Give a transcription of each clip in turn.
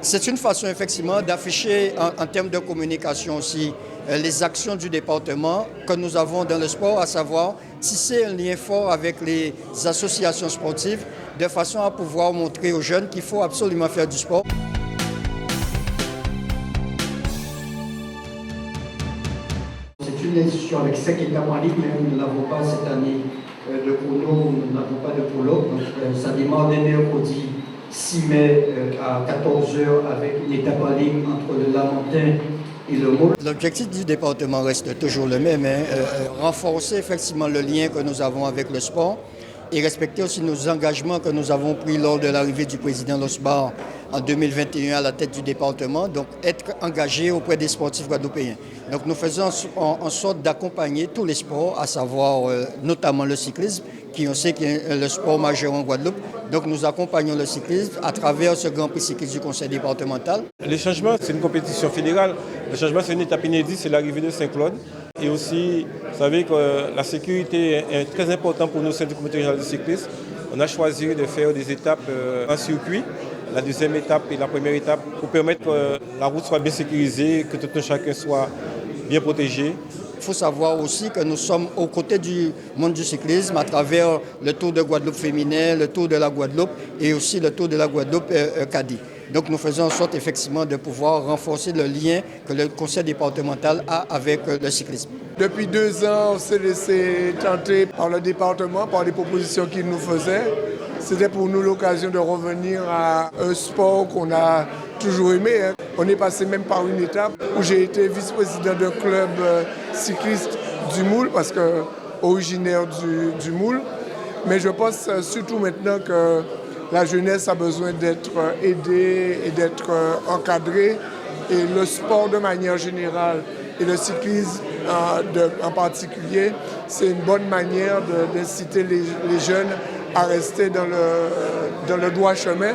C'est une façon effectivement d'afficher en termes de communication aussi les actions du département que nous avons dans le sport, à savoir tisser un lien fort avec les associations sportives de façon à pouvoir montrer aux jeunes qu'il faut absolument faire du sport. C'est une institution avec 5 étapes en ligne, mais nous ne l'avons pas cette année de chrono, nous n'avons pas de polo. Donc ça démarre dès mercredi 6 mai à 14h avec une étape en ligne entre le Lamentin et le Moule. L'objectif du département reste toujours le même, renforcer effectivement le lien que nous avons avec le sport et respecter aussi nos engagements que nous avons pris lors de l'arrivée du président Losbar en 2021 à la tête du département, donc être engagé auprès des sportifs guadeloupéens. Donc nous faisons en sorte d'accompagner tous les sports, à savoir notamment le cyclisme, qui on sait est le sport majeur en Guadeloupe. Donc nous accompagnons le cyclisme à travers ce Grand Prix cycliste du conseil départemental. Le changement, c'est une compétition fédérale. Le changement, c'est une étape inédite, c'est l'arrivée de Saint-Claude. Et aussi, vous savez que la sécurité est très importante pour nous, c'est du comité régional de cyclisme. On a choisi de faire des étapes en circuit, la deuxième étape et la première étape, pour permettre que la route soit bien sécurisée, que tout un chacun soit bien protégé. Il faut savoir aussi que nous sommes aux côtés du monde du cyclisme à travers le Tour de Guadeloupe féminin, le Tour de la Guadeloupe et aussi le Tour de la Guadeloupe Caddy. Donc nous faisons en sorte effectivement de pouvoir renforcer le lien que le conseil départemental a avec le cyclisme. Depuis 2 ans, on s'est laissé tenter par le département, par les propositions qu'il nous faisait. C'était pour nous l'occasion de revenir à un sport qu'on a toujours aimé. On est passé même par une étape où j'ai été vice-président d'un club cycliste du Moule, parce que originaire du Moule. Mais je pense surtout maintenant que la jeunesse a besoin d'être aidée et d'être encadrée. Et le sport de manière générale et le cyclisme en particulier, c'est une bonne manière d'inciter les jeunes à rester dans le droit chemin.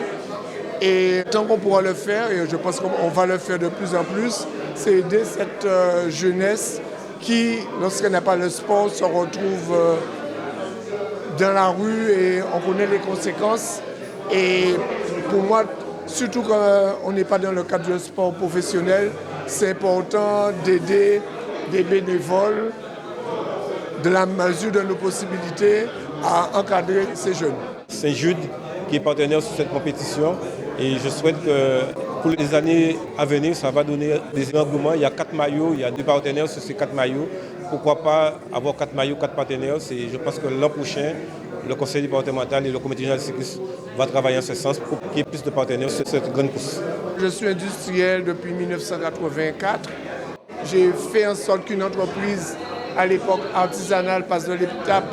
Et tant qu'on pourra le faire, et je pense qu'on va le faire de plus en plus, c'est aider cette jeunesse qui, lorsqu'elle n'a pas le sport, se retrouve dans la rue et on connaît les conséquences. Et pour moi, surtout quand on n'est pas dans le cadre du sport professionnel, c'est important d'aider des bénévoles de la mesure de nos possibilités à encadrer ces jeunes. Saint-Jude qui est partenaire sur cette compétition et je souhaite que pour les années à venir, ça va donner des engouements. Il y a 4 maillots, il y a 2 partenaires sur ces 4 maillots. Pourquoi pas avoir 4 maillots, 4 partenaires? Je pense que l'an prochain, le conseil départemental et le comité régional de cyclisme vont travailler en ce sens pour qu'il y ait plus de partenaires sur cette grande course. Je suis industriel depuis 1984. J'ai fait en sorte qu'une entreprise à l'époque artisanale passe de l'étape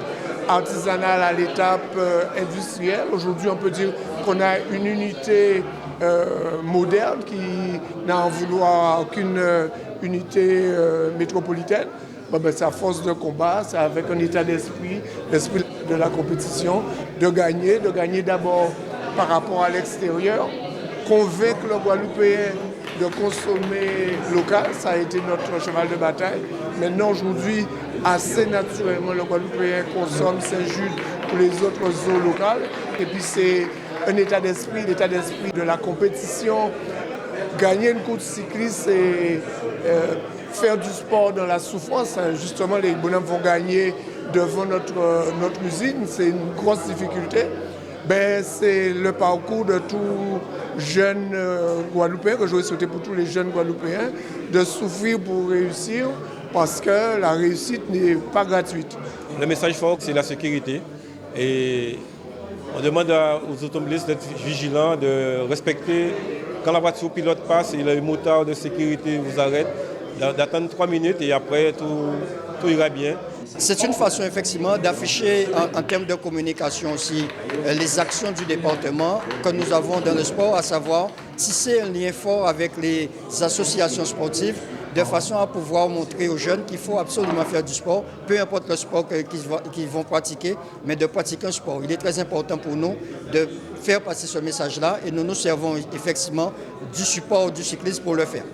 artisanale à l'étape industrielle. Aujourd'hui, on peut dire qu'on a une unité moderne qui n'a en vouloir aucune unité métropolitaine. C'est à force de combat, c'est avec un état d'esprit, l'esprit de la compétition, de gagner d'abord par rapport à l'extérieur, convaincre le Guadeloupéen de consommer local, ça a été notre cheval de bataille. Maintenant, aujourd'hui, assez naturellement, le Guadeloupéen consomme Saint-Jude pour les autres eaux locales. Et puis, c'est un état d'esprit, l'état d'esprit de la compétition. Gagner une course cycliste, c'est faire du sport dans la souffrance. Justement, les bonhommes vont gagner devant notre usine, c'est une grosse difficulté. C'est le parcours de tout jeune Guadeloupéen, que j'aurais souhaité pour tous les jeunes Guadeloupéens, de souffrir pour réussir, parce que la réussite n'est pas gratuite. Le message fort, c'est la sécurité. Et on demande aux automobilistes d'être vigilants, de respecter. Quand la voiture pilote passe et le motard de sécurité vous arrête, d'attendre 3 minutes et après tout ira bien. C'est une façon effectivement d'afficher en termes de communication aussi les actions du département que nous avons dans le sport, à savoir tisser un lien fort avec les associations sportives de façon à pouvoir montrer aux jeunes qu'il faut absolument faire du sport, peu importe le sport qu'ils vont pratiquer, mais de pratiquer un sport. Il est très important pour nous de faire passer ce message-là et nous nous servons effectivement du support du cyclisme pour le faire.